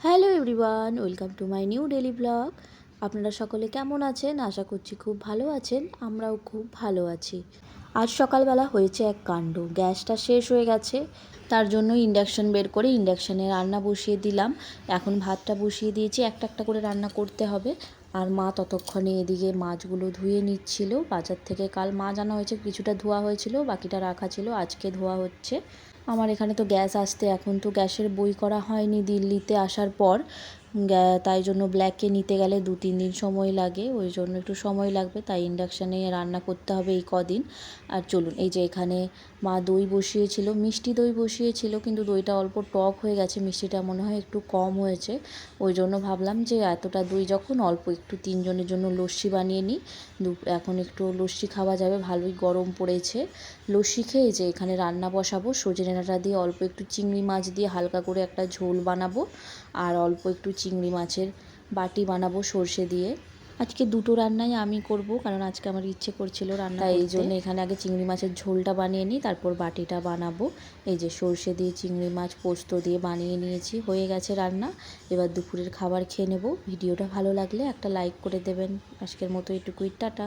Hello everyone, welcome to my new daily blog. আপনারা সকলে কেমন আছেন? আশা করছি খুব ভালো আছেন। আমরাও খুব ভালো আছি। আজ সকালবেলা হয়েছে এক কাণ্ড। গ্যাসটা শেষ হয়ে গেছে, তার জন্য ইন্ডাকশান বের করে ইন্ডাকশানে রান্না বসিয়ে দিলাম। এখন ভাতটা বসিয়ে দিয়েছি, একটা একটা করে রান্না করতে হবে। আর মা ততক্ষণে এদিকে মাছগুলো ধুয়ে নিচ্ছিল। বাজার থেকে কাল মাছ আনা হয়েছে, কিছুটা ধোয়া হয়েছিল, বাকিটা রাখা ছিল, আজকে ধোয়া হচ্ছে। আমার এখানে তো গ্যাস আসতে এখন তো গ্যাসের বই করা হয়নি দিল্লিতে আসার পর, তাই জন্য ব্ল্যাকে নিতে গেলে 2-3 দিন সময় লাগে, ওই জন্য একটু সময় লাগবে, তাই ইন্ডাকশানে রান্না করতে হবে এই কদিন। আর চলুন, এই যে এখানে মা দই বসিয়েছিল, মিষ্টি দই বসিয়েছিল, কিন্তু দইটা অল্প টক হয়ে গেছে, মিষ্টিটা মনে হয় একটু কম হয়েছে। ওই জন্য ভাবলাম যে এতটা দই যখন, অল্প একটু 3 জনের জন্য লস্যি বানিয়ে নিই। এখন একটু লস্যি খাওয়া যাবে, ভালোই গরম পড়েছে। লস্যি খেয়ে যে এখানে রান্না বসাবো, সজনে ডাঁটা দিয়ে অল্প একটু চিংড়ি মাছ দিয়ে হালকা করে একটা ঝোল বানাবো, আর অল্প একটু চিংড়ি মাছের বাটি বানাবো সর্ষে দিয়ে। আজকে দুটো রান্নাই আমি করব, কারণ আজকে আমার ইচ্ছে করছিল রান্না, এই জন্য এখানে আগে চিংড়ি মাছের ঝোলটা বানিয়ে নিই, তারপর বাটিটা বানাবো। এই যে সর্ষে দিয়ে চিংড়ি মাছ পোস্ত দিয়ে বানিয়ে নিয়েছি, হয়ে গেছে রান্না। এবার দুপুরের খাবার খেয়ে নেব। ভিডিওটা ভালো লাগলে একটা লাইক করে দেবেন। আজকের মতো এটুকুই, টাটা।